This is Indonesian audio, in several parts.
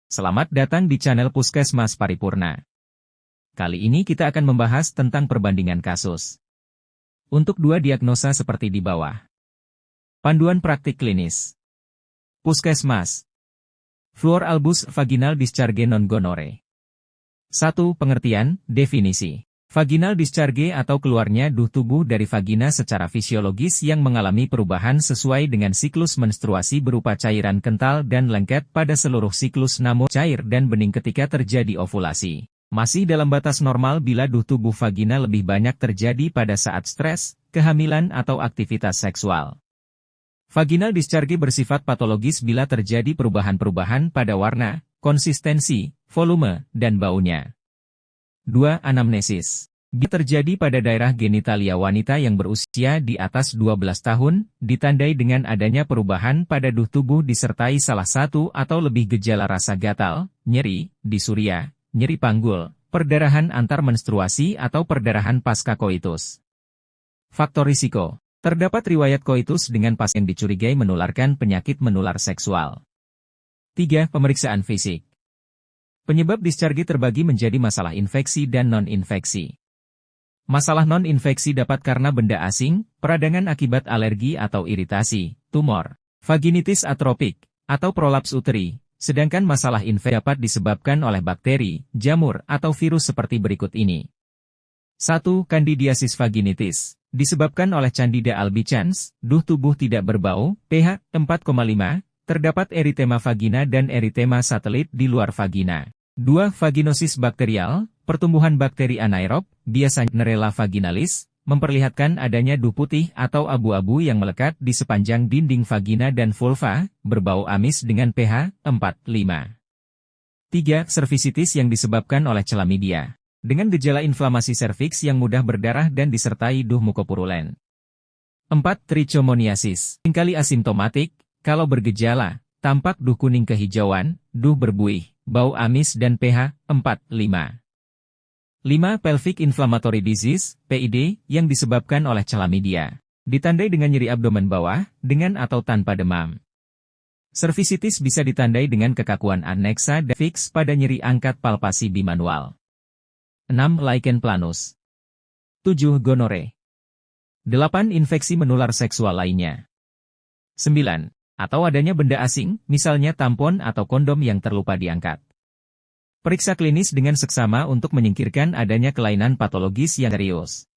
Selamat datang di channel Puskesmas Paripurna. Kali ini kita akan membahas tentang perbandingan kasus. Untuk dua diagnosa seperti di bawah. Panduan praktik klinis. Puskesmas. Fluor albus vaginal discharge non gonore. 1. Pengertian, definisi. Vaginal discharge atau keluarnya duh tubuh dari vagina secara fisiologis yang mengalami perubahan sesuai dengan siklus menstruasi berupa cairan kental dan lengket pada seluruh siklus namun cair dan bening ketika terjadi ovulasi. Masih dalam batas normal bila duh tubuh vagina lebih banyak terjadi pada saat stres, kehamilan atau aktivitas seksual. Vaginal discharge bersifat patologis bila terjadi perubahan-perubahan pada warna, konsistensi, volume, dan baunya. 2. Anamnesis. Bila terjadi pada daerah genitalia wanita yang berusia di atas 12 tahun, ditandai dengan adanya perubahan pada duh tubuh disertai salah satu atau lebih gejala rasa gatal, nyeri, disuria, nyeri panggul, perdarahan antar menstruasi atau perdarahan pasca koitus. Faktor risiko. Terdapat riwayat koitus dengan pasien dicurigai menularkan penyakit menular seksual. 3. Pemeriksaan fisik. Penyebab discharge terbagi menjadi masalah infeksi dan non-infeksi. Masalah non-infeksi dapat karena benda asing, peradangan akibat alergi atau iritasi, tumor, vaginitis atropik, atau prolaps uteri, sedangkan masalah infeksi dapat disebabkan oleh bakteri, jamur, atau virus seperti berikut ini. 1. Candidiasis vaginitis. Disebabkan oleh Candida albicans, duh tubuh tidak berbau, pH 4,5, terdapat eritema vagina dan eritema satelit di luar vagina. 2. Vaginosis bakterial, pertumbuhan bakteri anaerob, biasanya Nerella vaginalis, memperlihatkan adanya duh putih atau abu-abu yang melekat di sepanjang dinding vagina dan vulva, berbau amis dengan pH 4,5. 3. Cervicitis yang disebabkan oleh chlamydia, dengan gejala inflamasi serviks yang mudah berdarah dan disertai duh mukopurulen. 4. Trichomoniasis, seringkali asimptomatik, kalau bergejala, tampak duh kuning kehijauan, duh berbuih, bau amis dan pH 4,5. 5. Pelvic inflammatory disease, PID, yang disebabkan oleh chlamydia. Ditandai dengan nyeri abdomen bawah, dengan atau tanpa demam. Cervicitis bisa ditandai dengan kekakuan aneksa dan fix pada nyeri angkat palpasi bimanual. 6. Lichen planus. 7. Gonore. 8. Infeksi menular seksual lainnya. 9. Atau adanya benda asing, misalnya tampon atau kondom yang terlupa diangkat. Periksa klinis dengan seksama untuk menyingkirkan adanya kelainan patologis yang serius.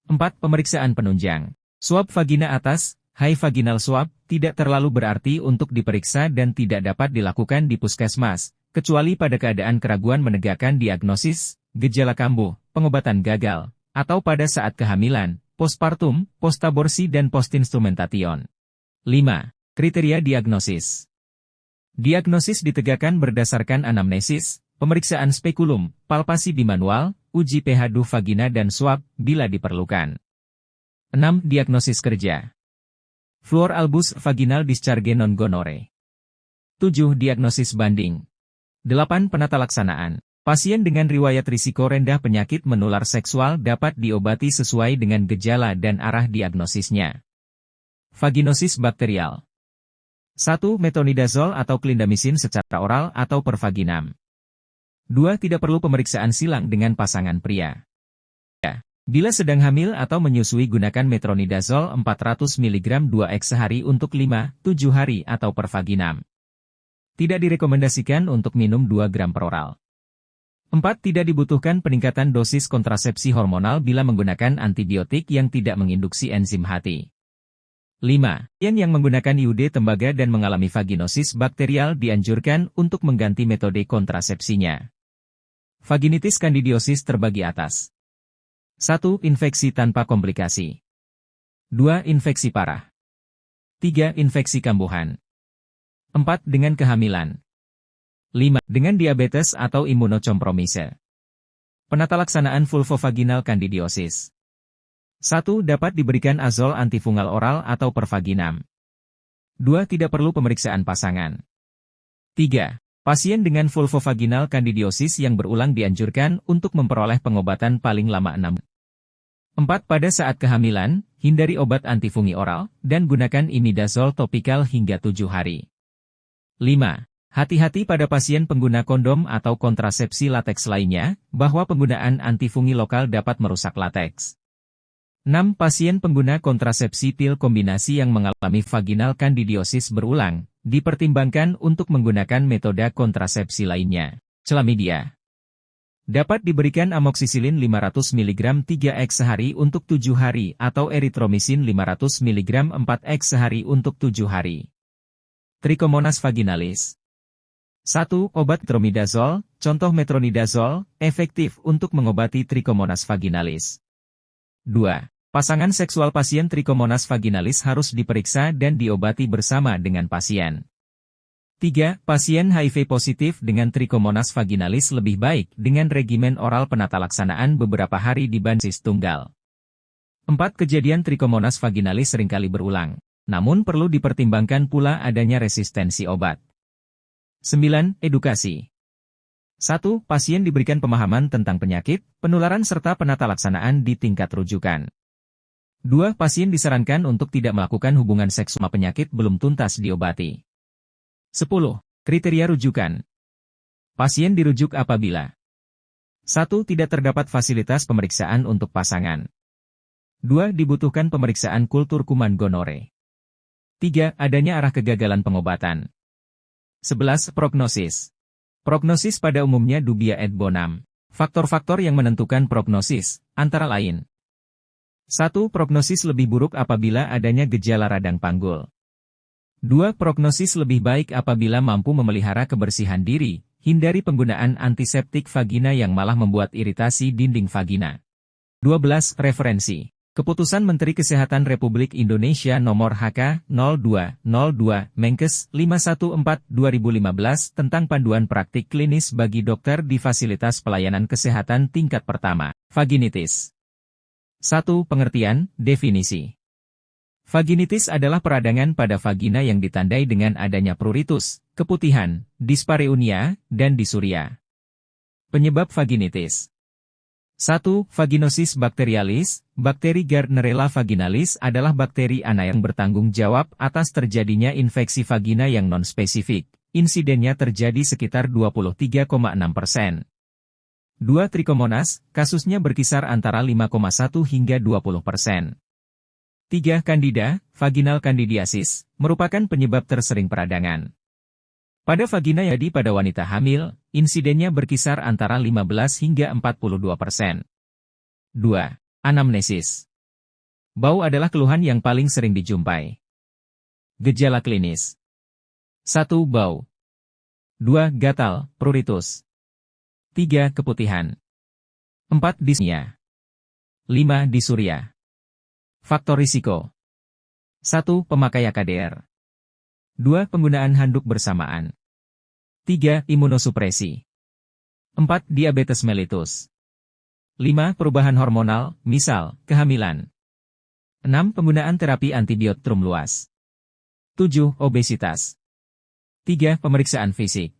4. Pemeriksaan penunjang. Swab vagina atas, high vaginal swab, tidak terlalu berarti untuk diperiksa dan tidak dapat dilakukan di puskesmas, kecuali pada keadaan keraguan menegakkan diagnosis, gejala kambuh, pengobatan gagal, atau pada saat kehamilan, postpartum, postaborsi dan postinstrumentation. 5. Kriteria diagnosis. Diagnosis ditegakkan berdasarkan anamnesis, pemeriksaan spekulum, palpasi bimanual, uji pH duh vagina dan swab, bila diperlukan. 6. Diagnosis kerja. Fluor albus vaginal discharge non gonore. 7. Diagnosis banding. 8. Penata laksanaan. Pasien dengan riwayat risiko rendah penyakit menular seksual dapat diobati sesuai dengan gejala dan arah diagnosisnya. Vaginosis bakterial. 1. Metronidazol atau clindamycin secara oral atau per vaginam. 2. Tidak perlu pemeriksaan silang dengan pasangan pria. Bila sedang hamil atau menyusui gunakan metronidazol 400 mg 2x sehari untuk 5-7 hari atau per vaginam. Tidak direkomendasikan untuk minum 2 gram per oral. 4. Tidak dibutuhkan peningkatan dosis kontrasepsi hormonal bila menggunakan antibiotik yang tidak menginduksi enzim hati. 5. Pasien yang menggunakan IUD tembaga dan mengalami vaginosis bakterial dianjurkan untuk mengganti metode kontrasepsinya. Vaginitis kandidiosis terbagi atas. 1. Infeksi tanpa komplikasi. 2. Infeksi parah. 3. Infeksi kambuhan. 4. Dengan kehamilan. 5. Dengan diabetes atau imunokompromise. Penata laksanaan vulvovaginal kandidiosis. 1. Dapat diberikan azol antifungal oral atau per vaginam. 2. Tidak perlu pemeriksaan pasangan. 3. Pasien dengan vulvovaginal kandidiosis yang berulang dianjurkan untuk memperoleh pengobatan paling lama 6. 4. Pada saat kehamilan, hindari obat antifungi oral, dan gunakan imidazol topikal hingga 7 hari. 5. Hati-hati pada pasien pengguna kondom atau kontrasepsi lateks lainnya, bahwa penggunaan antifungi lokal dapat merusak lateks. 6. Pasien pengguna kontrasepsi pil kombinasi yang mengalami vaginal kandidiosis berulang, dipertimbangkan untuk menggunakan metode kontrasepsi lainnya. Chlamydia. Dapat diberikan amoksisilin 500 mg 3x sehari untuk 7 hari atau eritromisin 500 mg 4x sehari untuk 7 hari. Trichomonas vaginalis. 1. Obat tromidazol, contoh metronidazol, efektif untuk mengobati trichomonas vaginalis. 2. Pasangan seksual pasien trichomonas vaginalis harus diperiksa dan diobati bersama dengan pasien. 3. Pasien HIV positif dengan trichomonas vaginalis lebih baik dengan regimen oral penata laksanaan beberapa hari dibanding tunggal. 4. Kejadian trichomonas vaginalis seringkali berulang, namun perlu dipertimbangkan pula adanya resistensi obat. 9. Edukasi. 1. Pasien diberikan pemahaman tentang penyakit, penularan serta penata laksanaan di tingkat rujukan. 2. Pasien disarankan untuk tidak melakukan hubungan seks selama penyakit belum tuntas diobati. 10. Kriteria rujukan. Pasien dirujuk apabila 1. Tidak terdapat fasilitas pemeriksaan untuk pasangan. 2. Dibutuhkan pemeriksaan kultur kuman gonore. 3. Adanya arah kegagalan pengobatan. 11. Prognosis. Prognosis pada umumnya dubia et bonum. Faktor-faktor yang menentukan prognosis, antara lain. 1. Prognosis lebih buruk apabila adanya gejala radang panggul. 2. Prognosis lebih baik apabila mampu memelihara kebersihan diri, hindari penggunaan antiseptik vagina yang malah membuat iritasi dinding vagina. 12. Referensi. Keputusan Menteri Kesehatan Republik Indonesia Nomor HK 0202 Menkes 514/2015 tentang panduan praktik klinis bagi dokter di fasilitas pelayanan kesehatan tingkat pertama. Vaginitis. 1. Pengertian, definisi. Vaginitis adalah peradangan pada vagina yang ditandai dengan adanya pruritus, keputihan, dispareunia, dan disuria. Penyebab vaginitis. 1. Vaginosis bacterialis. Bakteri Gardnerella vaginalis adalah bakteri ana yang bertanggung jawab atas terjadinya infeksi vagina yang non-spesifik. Insidennya terjadi sekitar 23,6%. 2. Trichomonas, kasusnya berkisar antara 5,1 hingga 20%. 3. Candida, vaginal candidiasis, merupakan penyebab tersering peradangan. Pada vagina jadi pada wanita hamil, insidennya berkisar antara 15 hingga 42%. 2. Anamnesis. Bau adalah keluhan yang paling sering dijumpai. Gejala klinis. 1. Bau. 2. Gatal, pruritus. 3. Keputihan. 4. Disnia. 5. Disuria. Faktor risiko. 1. Pemakai KDR. 2. Penggunaan handuk bersamaan. 3. Imunosupresi. 4. Diabetes mellitus. 5. Perubahan hormonal, misal, kehamilan. 6. Penggunaan terapi antibiotikum luas. 7. Obesitas. 3. Pemeriksaan fisik.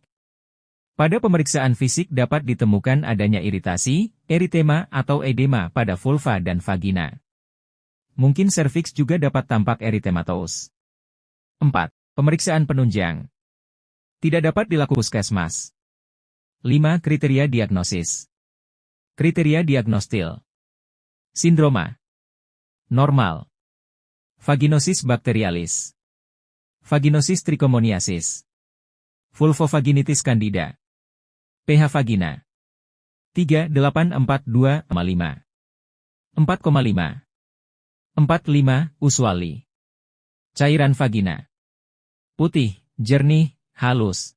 Pada pemeriksaan fisik dapat ditemukan adanya iritasi, eritema atau edema pada vulva dan vagina. Mungkin serviks juga dapat tampak eritematos. 4. Pemeriksaan penunjang. Tidak dapat dilakukan puskesmas. 5. Kriteria diagnosis. Kriteria diagnostil. Sindroma. Normal. Vaginosis bacterialis. Vaginosis trichomoniasis. Vulvovaginitis candida. pH vagina. 3842,5. 4,5. 45, usually. Cairan vagina. Putih, jernih, halus.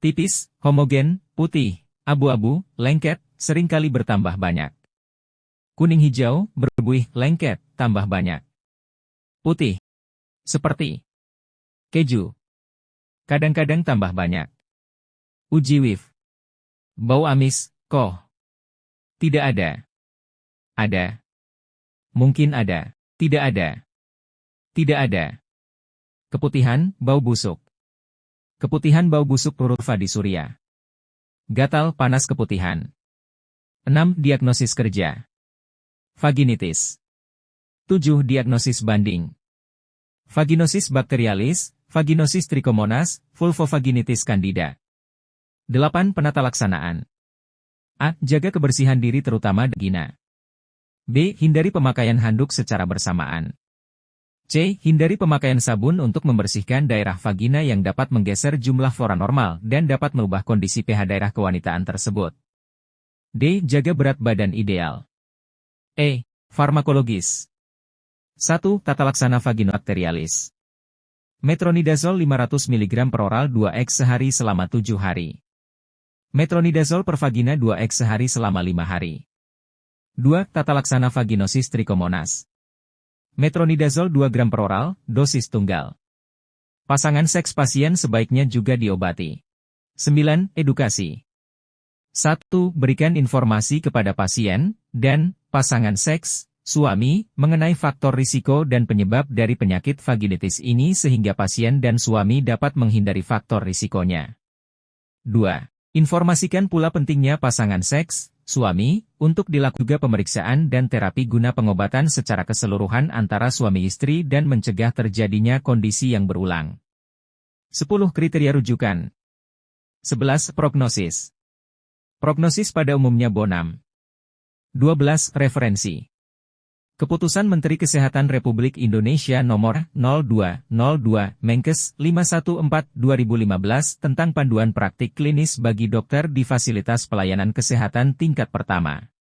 Tipis, homogen, putih, abu-abu, lengket, seringkali bertambah banyak. Kuning hijau, berbuih, lengket, tambah banyak. Putih. Seperti keju. Kadang-kadang tambah banyak. Uji WIF. Bau amis, koh. Tidak ada. Ada. Mungkin ada. Tidak ada. Tidak ada. Keputihan, bau busuk. Keputihan bau busuk vulva disuria. Gatal, panas keputihan. 6. Diagnosis kerja. Vaginitis. 7. Diagnosis banding. Vaginosis bacterialis, Vaginosis trichomonas, vulvovaginitis candida. 8. Penata laksanaan. A. Jaga kebersihan diri terutama vagina. B. Hindari pemakaian handuk secara bersamaan. C. Hindari pemakaian sabun untuk membersihkan daerah vagina yang dapat menggeser jumlah flora normal dan dapat mengubah kondisi pH daerah kewanitaan tersebut. D. Jaga berat badan ideal. E. Farmakologis. 1. Tata laksana vaginobakterialis. Metronidazol 500 mg per oral 2x sehari selama 7 hari. Metronidazol per vagina 2x sehari selama 5 hari. 2. Tata laksana vaginosis trichomonas. Metronidazol 2 gram per oral, dosis tunggal. Pasangan seks pasien sebaiknya juga diobati. 9. Edukasi. 1. Berikan informasi kepada pasien dan pasangan seks, suami, mengenai faktor risiko dan penyebab dari penyakit vaginitis ini sehingga pasien dan suami dapat menghindari faktor risikonya. 2. Informasikan pula pentingnya pasangan seks, suami, untuk dilakukan juga pemeriksaan dan terapi guna pengobatan secara keseluruhan antara suami istri dan mencegah terjadinya kondisi yang berulang. 10. Kriteria rujukan. 11. Prognosis. Prognosis pada umumnya bonam. 12. Referensi. Keputusan Menteri Kesehatan Republik Indonesia Nomor 0202 Menkes 514/2015 tentang panduan praktik klinis bagi dokter di fasilitas pelayanan kesehatan tingkat pertama.